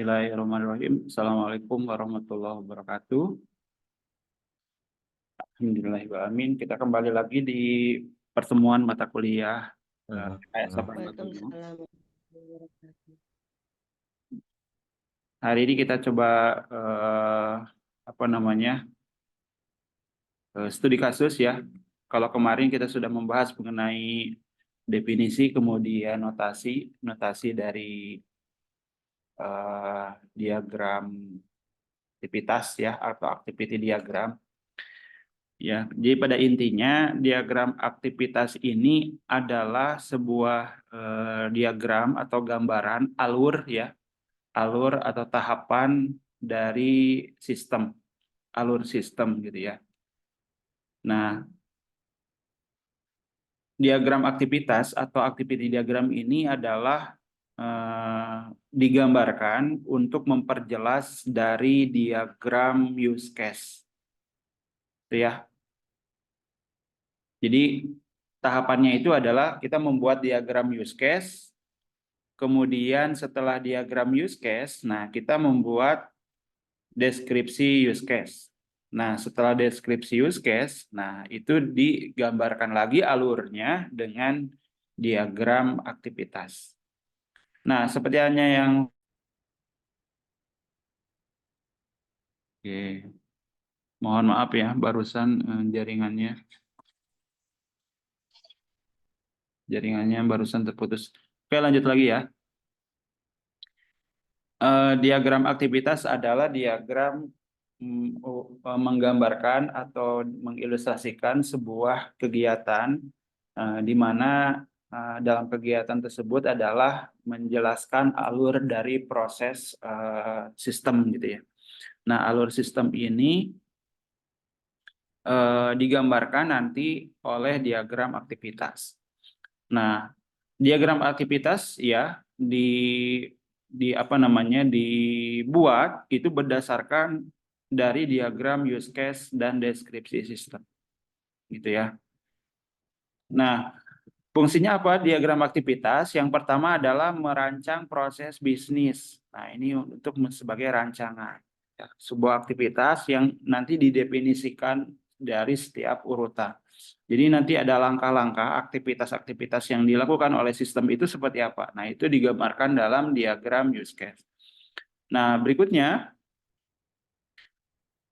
Bismillahirrahmanirrahim. Assalamualaikum warahmatullahi wabarakatuh. Alhamdulillahirrahmanirrahim. Kita kembali lagi di pertemuan mata kuliah Waalaikumsalam. Hari ini kita coba studi kasus ya. Kalau kemarin kita sudah membahas mengenai definisi, kemudian notasi dari diagram aktivitas ya, atau activity diagram. Ya, jadi pada intinya diagram aktivitas ini adalah sebuah diagram atau gambaran alur ya, alur atau tahapan dari sistem, alur sistem gitu ya. Nah, diagram aktivitas atau activity diagram ini adalah digambarkan untuk memperjelas dari diagram use case. Itu ya. Jadi tahapannya itu adalah kita membuat diagram use case, kemudian setelah diagram use case, nah kita membuat deskripsi use case. Nah, setelah deskripsi use case, nah itu digambarkan lagi alurnya dengan diagram aktivitas. Nah, seperti halnya yang mohon maaf ya, barusan jaringannya barusan terputus. Oke, lanjut lagi ya. Diagram aktivitas adalah diagram menggambarkan atau mengilustrasikan sebuah kegiatan di mana dalam kegiatan tersebut adalah menjelaskan alur dari proses sistem gitu ya. Nah, alur sistem ini digambarkan nanti oleh diagram aktivitas. Nah, diagram aktivitas ya dibuat itu berdasarkan dari diagram use case dan deskripsi sistem. Gitu ya. Nah, fungsinya apa diagram aktivitas? Yang pertama adalah merancang proses bisnis. Nah, ini untuk sebagai rancangan. Ya, sebuah aktivitas yang nanti didefinisikan dari setiap urutan. Jadi nanti ada langkah-langkah aktivitas-aktivitas yang dilakukan oleh sistem itu seperti apa. Nah, itu digambarkan dalam diagram use case. Nah, berikutnya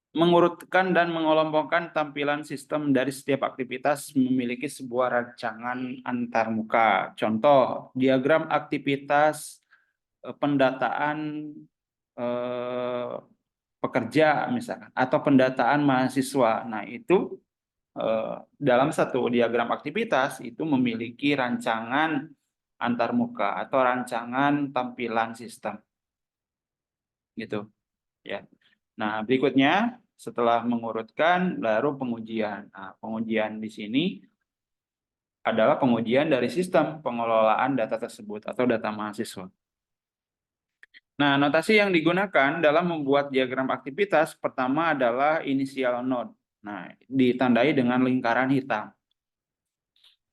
mengurutkan dan mengelompokkan tampilan sistem dari setiap aktivitas memiliki sebuah rancangan antarmuka. Contoh, diagram aktivitas pendataan pekerja misalkan atau pendataan mahasiswa. Nah, itu dalam satu diagram aktivitas itu memiliki rancangan antarmuka atau rancangan tampilan sistem. Gitu ya. Nah, berikutnya setelah mengurutkan baru pengujian. Nah, pengujian di sini adalah pengujian dari sistem pengelolaan data tersebut atau data mahasiswa. Nah, notasi yang digunakan dalam membuat diagram aktivitas pertama adalah initial node. Nah, ditandai dengan lingkaran hitam.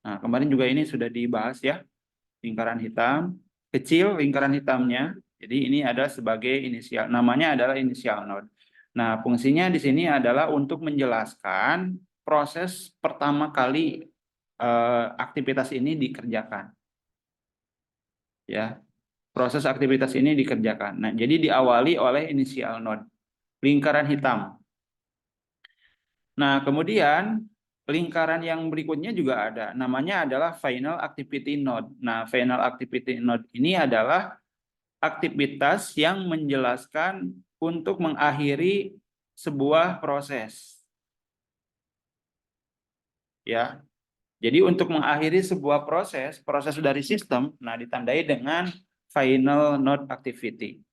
Nah, kemarin juga ini sudah dibahas ya, lingkaran hitam, kecil lingkaran hitamnya. Jadi ini ada sebagai inisial, namanya adalah initial node. Nah, fungsinya di sini adalah untuk menjelaskan proses pertama kali aktivitas ini dikerjakan. Ya, proses aktivitas ini dikerjakan. Nah, jadi diawali oleh initial node, lingkaran hitam. Nah, kemudian lingkaran yang berikutnya juga ada, namanya adalah final activity node. Nah, final activity node ini adalah aktivitas yang menjelaskan untuk mengakhiri sebuah proses. Ya. Jadi untuk mengakhiri sebuah proses dari sistem, nah ditandai dengan final node activity.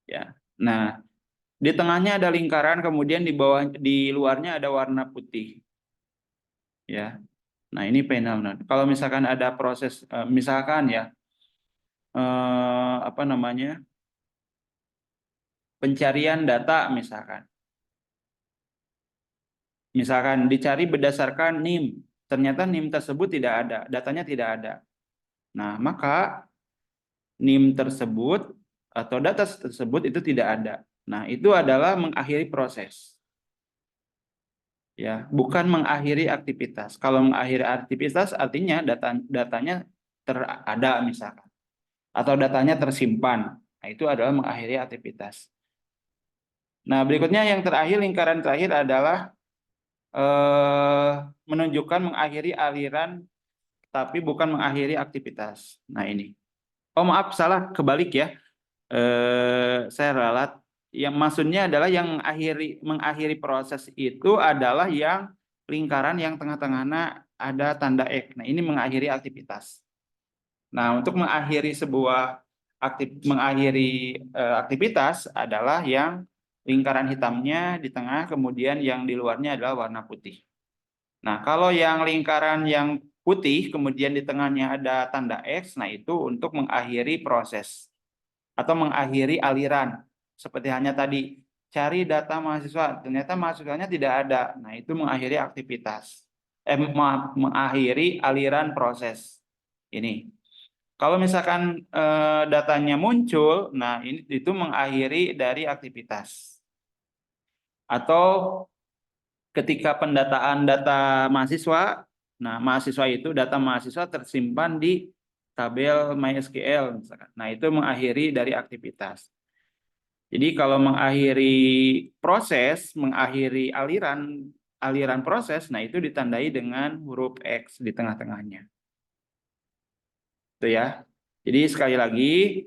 Ya. Nah, di tengahnya ada lingkaran, kemudian di luarnya ada warna putih. Ya. Nah, ini final node. Kalau misalkan ada proses misalkan ya pencarian data misalkan. Misalkan dicari berdasarkan NIM, ternyata NIM tersebut tidak ada, datanya tidak ada. Nah, maka NIM tersebut atau data tersebut itu tidak ada. Nah, itu adalah mengakhiri proses. Ya, bukan mengakhiri aktivitas. Kalau mengakhiri aktivitas artinya datanya ada misalkan atau datanya tersimpan. Nah, itu adalah mengakhiri aktivitas. Nah, berikutnya yang terakhir, lingkaran terakhir adalah menunjukkan mengakhiri aliran tapi bukan mengakhiri aktivitas. Nah, ini. Oh, maaf, salah, kebalik ya. Saya ralat. Yang maksudnya adalah yang mengakhiri proses itu adalah yang lingkaran yang tengah-tengahnya ada tanda X. Nah, ini mengakhiri aktivitas. Nah, untuk mengakhiri aktivitas adalah yang lingkaran hitamnya di tengah, kemudian yang di luarnya adalah warna putih. Nah, kalau yang lingkaran yang putih, kemudian di tengahnya ada tanda X, nah itu untuk mengakhiri proses atau mengakhiri aliran. Seperti hanya tadi, cari data mahasiswa, ternyata mahasiswanya tidak ada. Nah, itu mengakhiri aktivitas. Mengakhiri aliran proses. Ini. Kalau misalkan datanya muncul, nah ini itu mengakhiri dari aktivitas. Atau ketika pendataan data mahasiswa, nah mahasiswa itu data mahasiswa tersimpan di tabel MySQL misalkan. Nah, itu mengakhiri dari aktivitas. Jadi kalau mengakhiri proses, mengakhiri aliran proses, nah itu ditandai dengan huruf X di tengah-tengahnya. Itu ya. Jadi sekali lagi,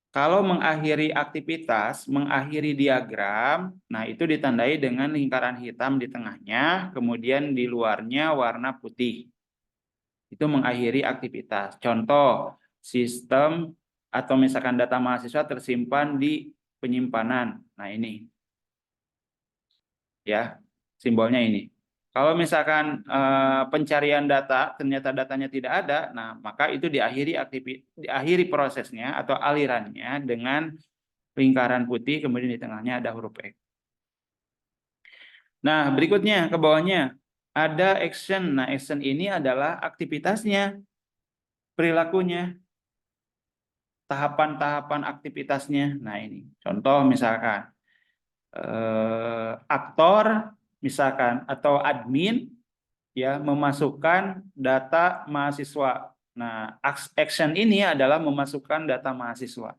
kalau mengakhiri aktivitas, mengakhiri diagram, nah itu ditandai dengan lingkaran hitam di tengahnya, kemudian di luarnya warna putih. Itu mengakhiri aktivitas. Contoh, sistem atau misalkan data mahasiswa tersimpan di penyimpanan. Nah, ini. Ya, simbolnya ini. Kalau misalkan pencarian data ternyata datanya tidak ada, nah maka itu diakhiri prosesnya atau alirannya dengan lingkaran putih, kemudian di tengahnya ada huruf X. Nah, berikutnya ke bawahnya ada action. Nah, action ini adalah aktivitasnya, perilakunya, tahapan-tahapan aktivitasnya. Nah, ini contoh misalkan aktor misalkan atau admin ya memasukkan data mahasiswa. Nah, action ini adalah memasukkan data mahasiswa.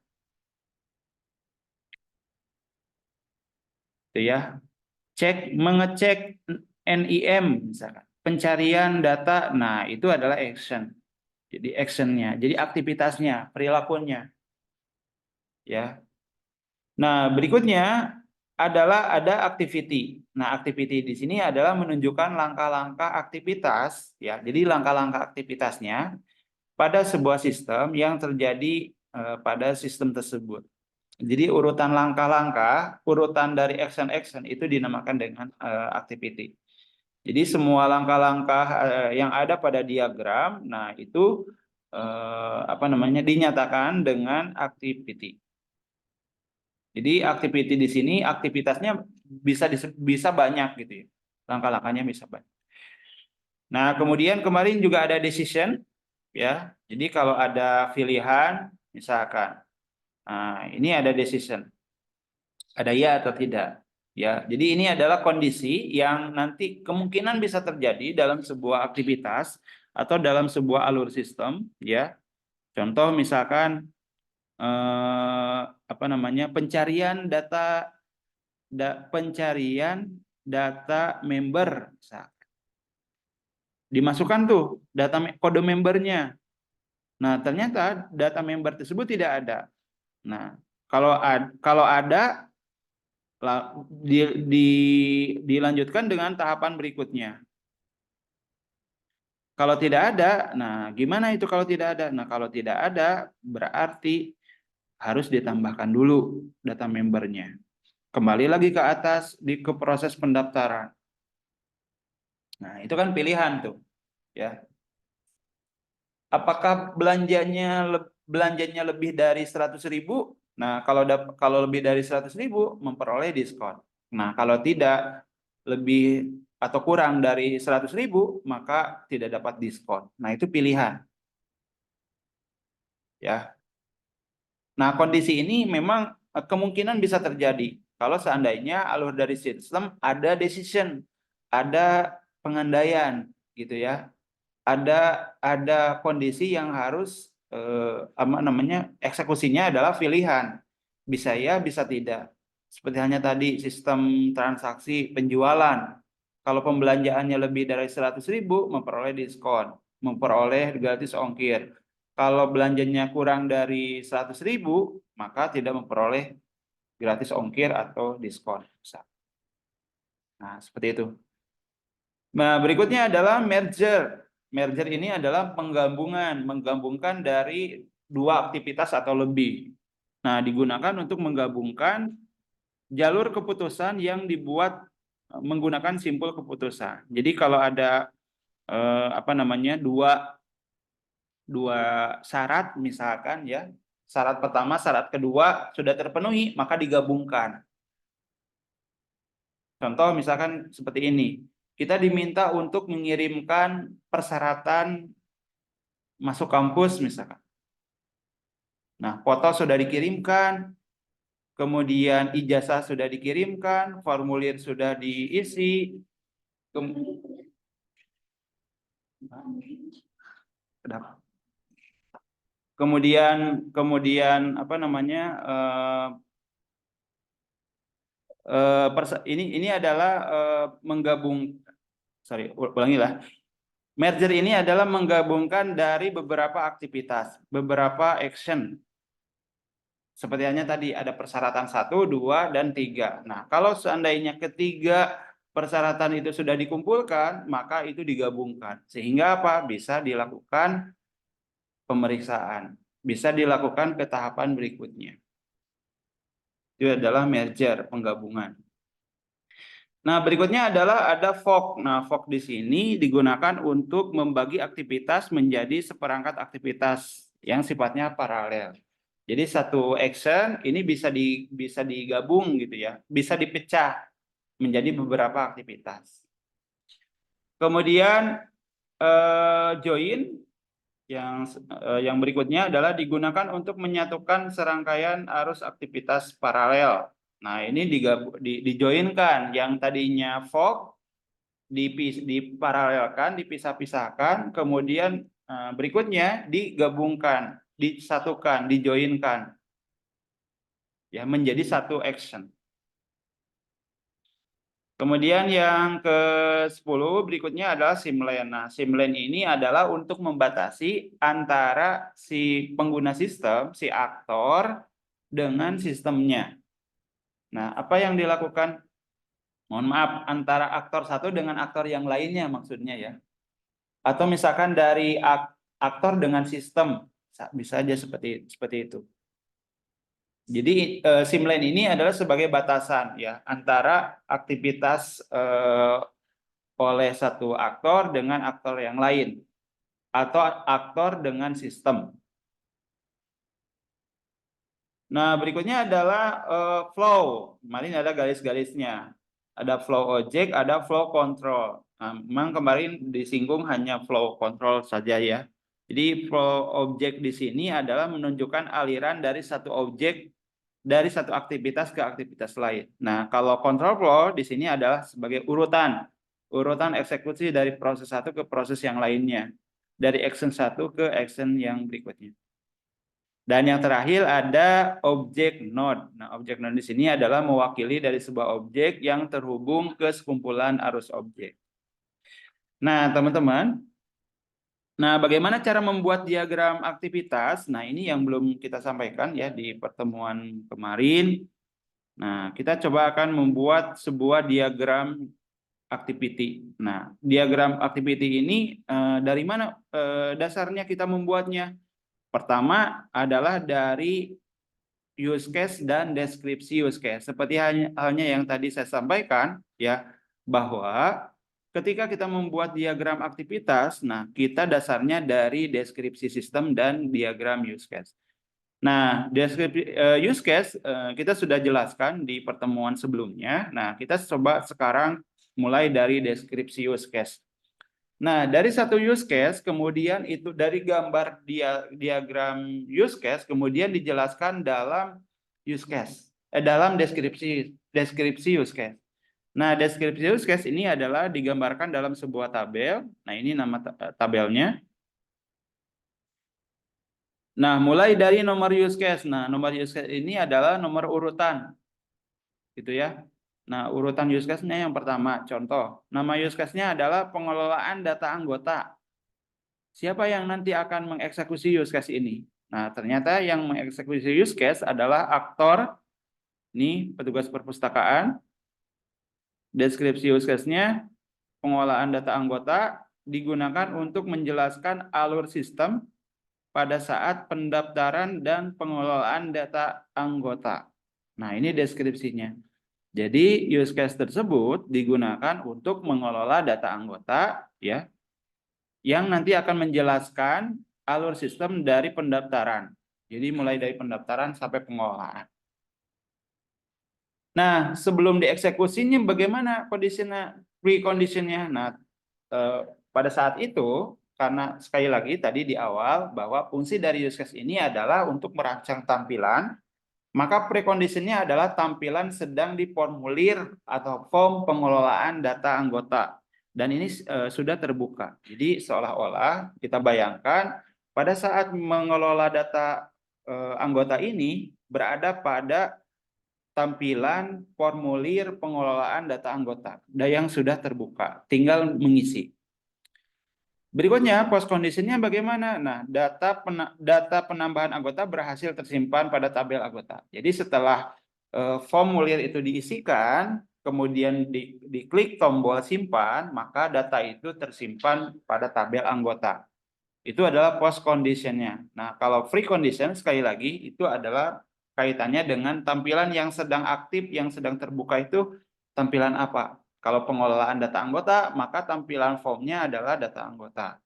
Itu ya. Mengecek NIM misalkan. Pencarian data, nah itu adalah action. Jadi actionnya, jadi aktivitasnya, perilakunya. Ya. Nah, berikutnya adalah ada activity. Nah, activity di sini adalah menunjukkan langkah-langkah aktivitas ya. Jadi langkah-langkah aktivitasnya pada sebuah sistem yang terjadi pada sistem tersebut. Jadi urutan langkah-langkah, urutan dari action-action itu dinamakan dengan activity. Jadi semua langkah-langkah yang ada pada diagram, nah itu dinyatakan dengan activity. Jadi activity di sini aktivitasnya bisa banyak gitu ya. Langkah-langkahnya bisa banyak. Nah, kemudian kemarin juga ada decision ya. Jadi kalau ada pilihan misalkan ini ada decision. Ada ya atau tidak. Ya, jadi ini adalah kondisi yang nanti kemungkinan bisa terjadi dalam sebuah aktivitas atau dalam sebuah alur sistem ya. Contoh misalkan pencarian data member misalkan. Dimasukkan tuh data kode membernya. Nah, ternyata data member tersebut tidak ada. Nah, kalau ada dilanjutkan dengan tahapan berikutnya. Kalau tidak ada, nah gimana itu kalau tidak ada? Nah, kalau tidak ada berarti harus ditambahkan dulu data membernya. Kembali lagi ke atas ke proses pendaftaran. Nah, itu kan pilihan tuh, ya. Apakah belanjanya lebih dari 100.000? Nah, kalau lebih dari 100.000 memperoleh diskon. Nah, kalau tidak lebih atau kurang dari 100.000 maka tidak dapat diskon. Nah, itu pilihan. Ya. Nah, kondisi ini memang kemungkinan bisa terjadi kalau seandainya alur dari sistem ada decision, ada pengandaian gitu ya. Ada kondisi yang harus apa namanya? Eksekusinya adalah pilihan. Bisa ya, bisa tidak. Seperti hanya tadi sistem transaksi penjualan. Kalau pembelanjaannya lebih dari 100.000 memperoleh diskon, memperoleh gratis ongkir. Kalau belanjanya kurang dari 100.000, maka tidak memperoleh gratis ongkir atau diskon. Nah, seperti itu. Nah, berikutnya adalah merger. Merger ini adalah menggabungkan dari dua aktivitas atau lebih. Nah, digunakan untuk menggabungkan jalur keputusan yang dibuat menggunakan simpul keputusan. Jadi kalau ada apa namanya dua syarat misalkan ya, syarat pertama, syarat kedua sudah terpenuhi, maka digabungkan. Contoh misalkan seperti ini, kita diminta untuk mengirimkan persyaratan masuk kampus misalkan. Nah, foto sudah dikirimkan, kemudian ijazah sudah dikirimkan, formulir sudah diisi, kemudian apa namanya ini adalah ulangi lah. Merger ini adalah menggabungkan dari beberapa aktivitas, beberapa action. Seperti hanya tadi ada persyaratan 1, 2, dan 3. Nah, kalau seandainya ketiga persyaratan itu sudah dikumpulkan, maka itu digabungkan. Sehingga apa? Bisa dilakukan pemeriksaan. Bisa dilakukan ke tahapan berikutnya. Itu adalah merger, penggabungan. Nah, berikutnya adalah ada fork. Nah, fork di sini digunakan untuk membagi aktivitas menjadi seperangkat aktivitas yang sifatnya paralel. Jadi satu action ini bisa digabung gitu ya, bisa dipecah menjadi beberapa aktivitas. Kemudian join yang berikutnya adalah digunakan untuk menyatukan serangkaian arus aktivitas paralel. Nah, ini dijoinkan yang tadinya fork diparalelkan, dipisah-pisahkan, kemudian berikutnya digabungkan, disatukan, dijoinkan ya menjadi satu action. Kemudian yang ke-10 berikutnya adalah SIM-LAN. Nah, SIM-LAN ini adalah untuk membatasi antara si pengguna sistem, si aktor dengan sistemnya. Nah, apa yang dilakukan? Mohon maaf, antara aktor satu dengan aktor yang lainnya maksudnya ya. Atau misalkan dari aktor dengan sistem, bisa aja seperti itu. Jadi SIM-LAN ini adalah sebagai batasan ya antara aktivitas oleh satu aktor dengan aktor yang lain atau aktor dengan sistem. Nah, berikutnya adalah flow. Kemarin ada garis-garisnya. Ada flow object, ada flow control. Nah, memang kemarin disinggung hanya flow control saja ya. Jadi flow object di sini adalah menunjukkan aliran dari satu objek dari satu aktivitas ke aktivitas lain. Nah, kalau control flow di sini adalah sebagai urutan eksekusi dari proses satu ke proses yang lainnya, dari action satu ke action yang berikutnya. Dan yang terakhir ada object node. Nah, object node di sini adalah mewakili dari sebuah objek yang terhubung ke sekumpulan arus objek. Nah, teman-teman, bagaimana cara membuat diagram aktivitas? Nah, ini yang belum kita sampaikan ya di pertemuan kemarin. Nah, kita coba akan membuat sebuah diagram activity. Nah, diagram activity ini dari mana dasarnya kita membuatnya? Pertama adalah dari use case dan deskripsi use case. Seperti halnya yang tadi saya sampaikan ya, bahwa ketika kita membuat diagram aktivitas, nah kita dasarnya dari deskripsi sistem dan diagram use case. Nah, deskripsi use case kita sudah jelaskan di pertemuan sebelumnya. Nah, kita coba sekarang mulai dari deskripsi use case. Nah, dari satu use case, kemudian itu dari gambar diagram use case, kemudian dijelaskan dalam use case, dalam deskripsi use case. Nah, deskripsi use case ini adalah digambarkan dalam sebuah tabel. Nah, ini nama tabelnya. Nah, mulai dari nomor use case. Nah, nomor use case ini adalah nomor urutan, gitu ya. Nah, urutan use case-nya yang pertama, contoh. Nama use case-nya adalah pengelolaan data anggota. Siapa yang nanti akan mengeksekusi use case ini? Nah, ternyata yang mengeksekusi use case adalah aktor, ini petugas perpustakaan. Deskripsi use case-nya, pengolahan data anggota digunakan untuk menjelaskan alur sistem pada saat pendaftaran dan pengelolaan data anggota. Nah, ini deskripsinya. Jadi use case tersebut digunakan untuk mengelola data anggota, ya, yang nanti akan menjelaskan alur sistem dari pendaftaran. Jadi mulai dari pendaftaran sampai pengolahan. Nah, sebelum dieksekusinya bagaimana kondisinya, preconditionnya? Nah, pada saat itu, karena sekali lagi tadi di awal bahwa fungsi dari use case ini adalah untuk merancang tampilan, maka preconditionnya adalah tampilan sedang diformulir atau form pengelolaan data anggota. Dan ini sudah terbuka. Jadi seolah-olah kita bayangkan pada saat mengelola data anggota ini berada pada tampilan formulir pengelolaan data anggota yang sudah terbuka. Tinggal mengisi. Berikutnya, post conditionnya bagaimana? Nah, data penambahan anggota berhasil tersimpan pada tabel anggota. Jadi setelah formulir itu diisikan, kemudian diklik tombol simpan, maka data itu tersimpan pada tabel anggota. Itu adalah post conditionnya. Nah, kalau free condition, sekali lagi, itu adalah kaitannya dengan tampilan yang sedang aktif, yang sedang terbuka itu tampilan apa? Kalau pengelolaan data anggota, maka tampilan formnya adalah data anggota.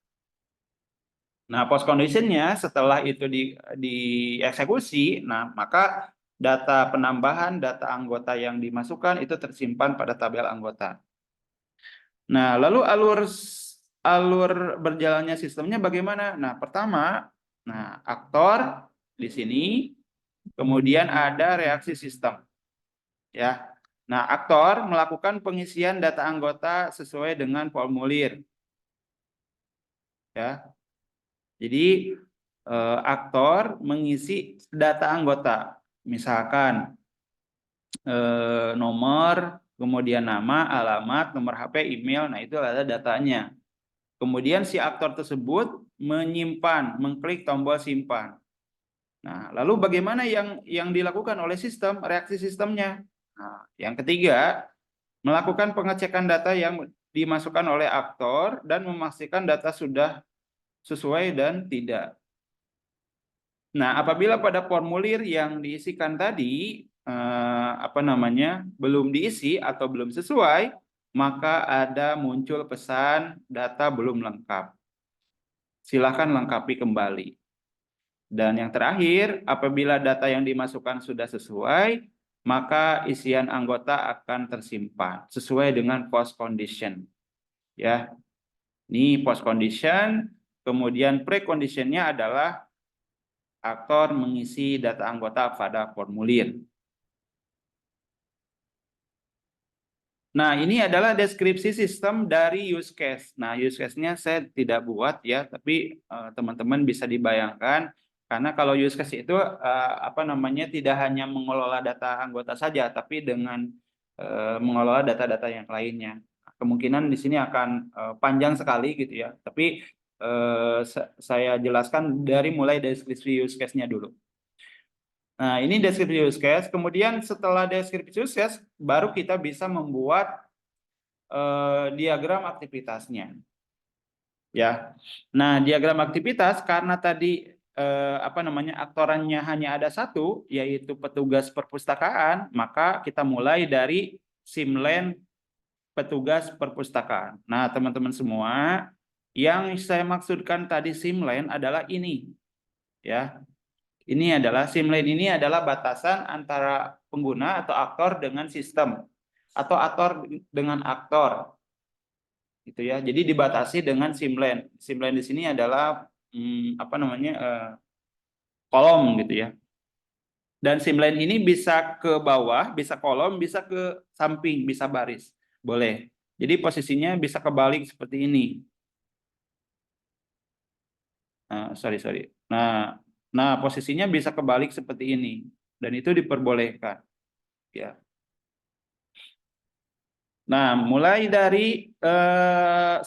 Nah, post conditionnya setelah itu dieksekusi, nah maka data penambahan data anggota yang dimasukkan itu tersimpan pada tabel anggota. Nah, lalu alur berjalannya sistemnya bagaimana? Nah, pertama, nah aktor di sini, kemudian ada reaksi sistem, ya. Nah, aktor melakukan pengisian data anggota sesuai dengan formulir, ya. Jadi aktor mengisi data anggota, misalkan nomor, kemudian nama, alamat, nomor HP, email, nah itu adalah datanya. Kemudian si aktor tersebut menyimpan, mengklik tombol simpan. Nah, lalu bagaimana yang dilakukan oleh sistem, reaksi sistemnya? Nah, yang ketiga, melakukan pengecekan data yang dimasukkan oleh aktor dan memastikan data sudah sesuai dan tidak. Nah, apabila pada formulir yang diisikan tadi belum diisi atau belum sesuai, maka ada muncul pesan data belum lengkap. Silakan lengkapi kembali. Dan yang terakhir, apabila data yang dimasukkan sudah sesuai, maka isian anggota akan tersimpan sesuai dengan post condition. Ya, ini post condition. Kemudian preconditionnya adalah aktor mengisi data anggota pada formulir. Nah, ini adalah deskripsi sistem dari use case. Nah, use case-nya saya tidak buat ya, tapi teman-teman bisa dibayangkan karena kalau use case itu tidak hanya mengelola data anggota saja, tapi dengan mengelola data-data yang lainnya. Kemungkinan di sini akan panjang sekali gitu ya, tapi saya jelaskan dari mulai deskripsi use case-nya dulu. Nah, ini deskripsi use case. Kemudian setelah deskripsi use case, baru kita bisa membuat diagram aktivitasnya. Ya. Nah, diagram aktivitas karena tadi aktorannya hanya ada satu, yaitu petugas perpustakaan, maka kita mulai dari simlen petugas perpustakaan. Nah, teman-teman semua, yang saya maksudkan tadi simlen adalah ini. Ya. Ini adalah simlen ini adalah batasan antara pengguna atau aktor dengan sistem atau aktor dengan aktor. gitu ya. Jadi dibatasi dengan simlen. Simlen di sini adalah apa namanya kolom gitu ya. Dan simlen ini bisa ke bawah, bisa kolom, bisa ke samping, bisa baris, boleh. Jadi posisinya bisa kebalik seperti ini. Sorry. Nah, posisinya bisa kebalik seperti ini, dan itu diperbolehkan. Ya. Nah, mulai dari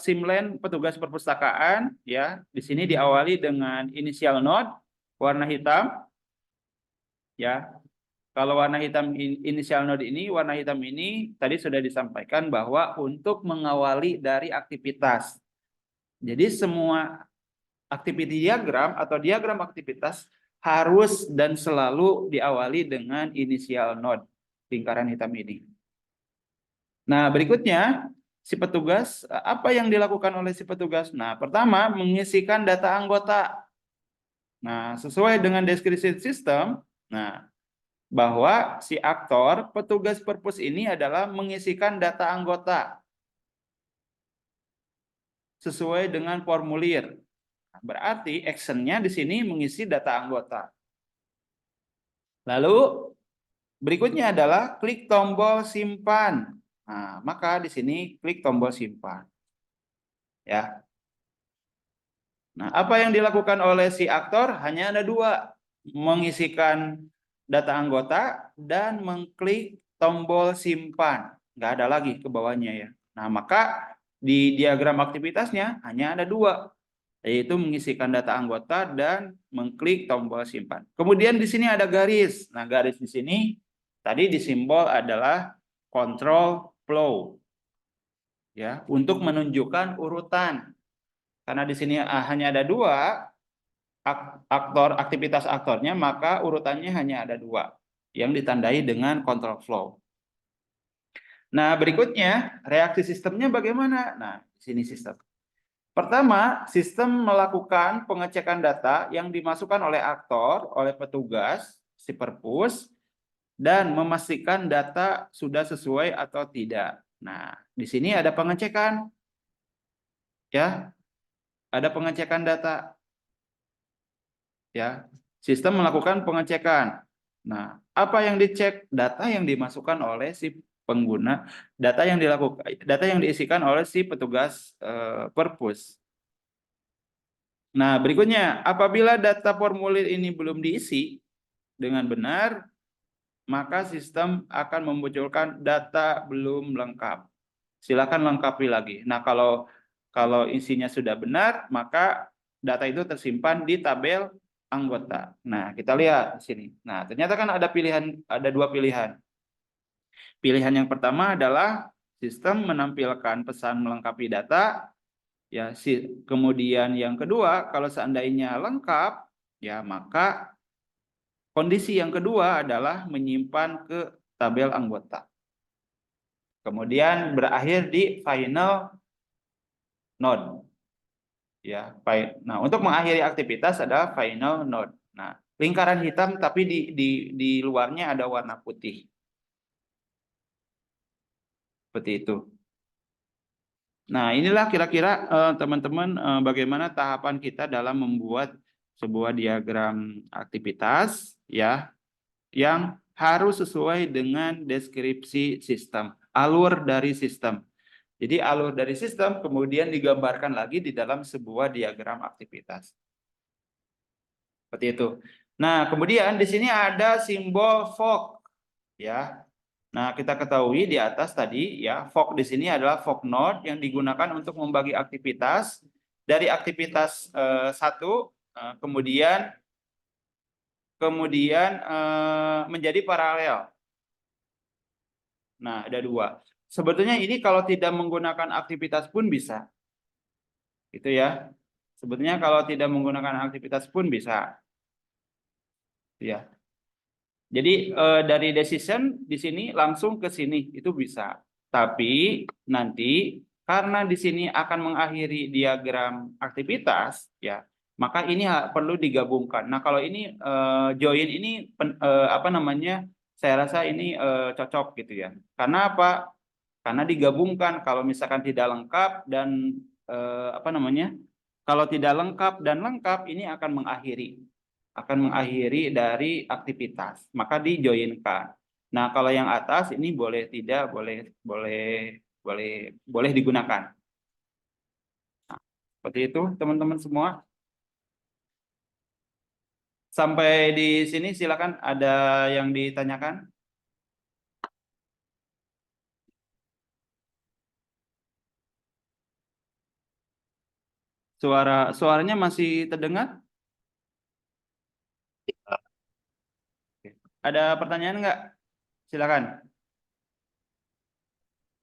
simlen petugas perpustakaan, ya, di sini diawali dengan inisial node warna hitam, ya. Kalau warna hitam inisial node ini, warna hitam ini tadi sudah disampaikan bahwa untuk mengawali dari aktivitas. Jadi semua activity diagram atau diagram aktivitas harus dan selalu diawali dengan inisial node lingkaran hitam ini. Nah, berikutnya si petugas, apa yang dilakukan oleh si petugas? Nah, pertama mengisikan data anggota. Nah, sesuai dengan deskripsi sistem, nah bahwa si aktor petugas perpus ini adalah mengisikan data anggota sesuai dengan formulir. Berarti actionnya di sini mengisi data anggota. Lalu berikutnya adalah klik tombol simpan. Nah, maka di sini klik tombol simpan. Ya. Nah, apa yang dilakukan oleh si aktor hanya ada dua, mengisikan data anggota dan mengklik tombol simpan. Nggak ada lagi ke bawahnya ya. Nah, maka di diagram aktivitasnya hanya ada dua, yaitu mengisikan data anggota dan mengklik tombol simpan. Kemudian di sini ada garis. Nah, garis di sini tadi disimbol adalah control flow. Ya, untuk menunjukkan urutan. Karena di sini hanya ada dua aktor, aktivitas aktornya, maka urutannya hanya ada dua yang ditandai dengan control flow. Nah, berikutnya reaksi sistemnya bagaimana? Nah, di sini sistem. Pertama, sistem melakukan pengecekan data yang dimasukkan oleh aktor, oleh petugas, si perpus, dan memastikan data sudah sesuai atau tidak. Nah, di sini ada pengecekan, ya, ada pengecekan data, ya. Sistem melakukan pengecekan. Nah, apa yang dicek? Data yang dimasukkan oleh si pengguna, data yang diisikan oleh si petugas perpus. Nah, berikutnya, apabila data formulir ini belum diisi dengan benar, maka sistem akan memunculkan data belum lengkap. Silakan lengkapi lagi. Nah, kalau isinya sudah benar, maka data itu tersimpan di tabel anggota. Nah, kita lihat di sini. Nah, ternyata kan ada dua pilihan. Pilihan yang pertama adalah sistem menampilkan pesan melengkapi data. Ya, kemudian yang kedua, kalau seandainya lengkap, ya maka kondisi yang kedua adalah menyimpan ke tabel anggota. Kemudian berakhir di final node. Ya, nah, untuk mengakhiri aktivitas ada final node. Nah, lingkaran hitam tapi di luarnya ada warna putih. Seperti itu. Nah, inilah kira-kira teman-teman bagaimana tahapan kita dalam membuat sebuah diagram aktivitas ya yang harus sesuai dengan deskripsi sistem, alur dari sistem. Jadi alur dari sistem kemudian digambarkan lagi di dalam sebuah diagram aktivitas. Seperti itu. Nah, kemudian di sini ada simbol fork ya. Nah, kita ketahui di atas tadi ya, fork di sini adalah fork node yang digunakan untuk membagi aktivitas dari aktivitas satu kemudian menjadi paralel. Nah, ada dua. Sebetulnya ini kalau tidak menggunakan aktivitas pun bisa. Itu ya. Sebetulnya kalau tidak menggunakan aktivitas pun bisa. Ya. Jadi dari decision di sini langsung ke sini itu bisa. Tapi nanti karena di sini akan mengakhiri diagram aktivitas ya, maka ini perlu digabungkan. Nah, kalau ini join ini apa namanya? Saya rasa ini cocok gitu ya. Karena apa? Karena digabungkan kalau misalkan tidak lengkap dan kalau tidak lengkap dan lengkap ini akan mengakhiri dari aktivitas, maka dijoinkan. Nah, kalau yang atas ini boleh tidak, boleh digunakan. Nah, seperti itu teman-teman semua. Sampai di sini silakan, ada yang ditanyakan? Suaranya masih terdengar? Ada pertanyaan nggak? Silakan.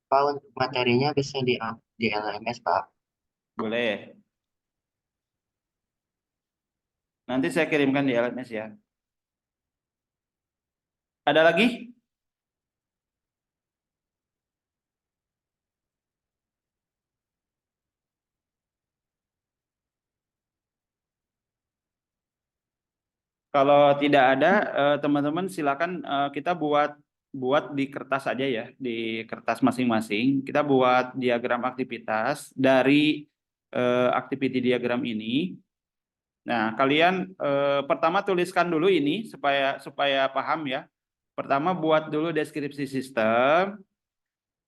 Pak, untuk materinya bisa di LMS, Pak. Boleh. Nanti saya kirimkan di LMS ya. Ada lagi? Kalau tidak ada, teman-teman silakan, kita buat di kertas aja ya, di kertas masing-masing. Kita buat diagram aktivitas dari activity diagram ini. Nah, kalian pertama tuliskan dulu ini supaya paham ya. Pertama buat dulu deskripsi sistem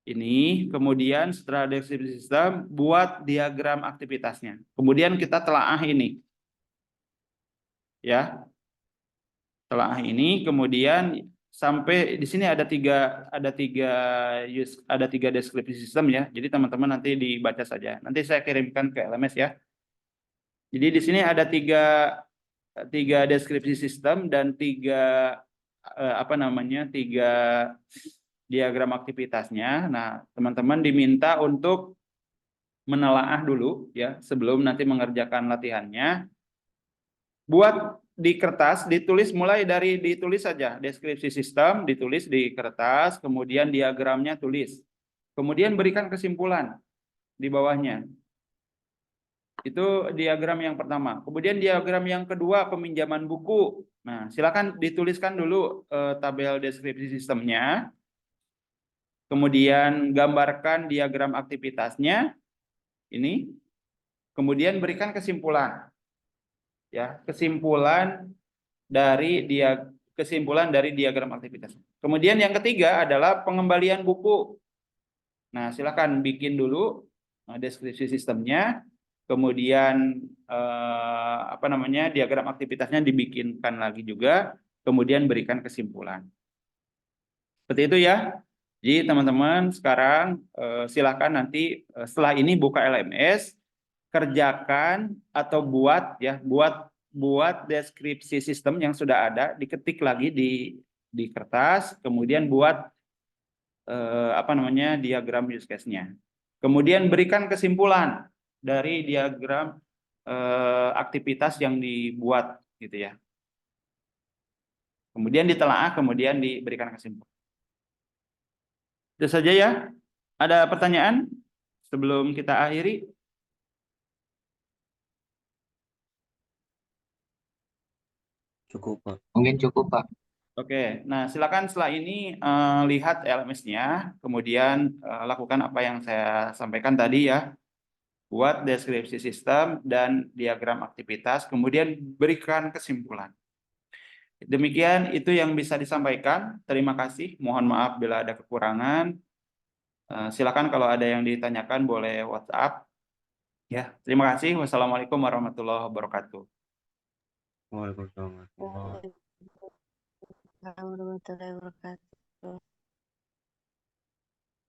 ini, kemudian setelah deskripsi sistem buat diagram aktivitasnya. Kemudian kita telaah ini. Ya. Telaah ini, kemudian sampai di sini ada tiga deskripsi sistem ya. Jadi teman-teman nanti dibaca saja. Nanti saya kirimkan ke LMS ya. Jadi di sini ada tiga deskripsi sistem dan tiga diagram aktivitasnya. Nah, teman-teman diminta untuk menelaah dulu ya sebelum nanti mengerjakan latihannya. Buat di kertas, ditulis saja deskripsi sistem, ditulis di kertas, kemudian diagramnya tulis. Kemudian berikan kesimpulan di bawahnya. Itu diagram yang pertama. Kemudian diagram yang kedua, peminjaman buku. Nah, silakan dituliskan dulu tabel deskripsi sistemnya. Kemudian gambarkan diagram aktivitasnya. Ini. Kemudian berikan kesimpulan. Ya, kesimpulan dari diagram aktivitas. Kemudian yang ketiga adalah pengembalian buku. Nah, silakan bikin dulu deskripsi sistemnya, kemudian diagram aktivitasnya dibikinkan lagi juga, kemudian berikan kesimpulan. Seperti itu ya. Jadi teman-teman sekarang silakan nanti setelah ini buka LMS, kerjakan atau buat deskripsi sistem yang sudah ada, diketik lagi di kertas, kemudian buat diagram use case-nya. Kemudian berikan kesimpulan dari diagram aktivitas yang dibuat gitu ya. Kemudian ditelaah, kemudian diberikan kesimpulan. Itu saja ya. Ada pertanyaan sebelum kita akhiri? Cukup, Pak. Mungkin cukup, Pak. Oke, nah silakan setelah ini lihat LMS-nya, kemudian lakukan apa yang saya sampaikan tadi ya. Buat deskripsi sistem dan diagram aktivitas, kemudian berikan kesimpulan. Demikian itu yang bisa disampaikan. Terima kasih. Mohon maaf bila ada kekurangan. Silakan kalau ada yang ditanyakan boleh WhatsApp. Ya, terima kasih. Wassalamualaikum warahmatullahi wabarakatuh. Waalaikumsalam. Waalaikumsalam warahmatullahi wabarakatuh.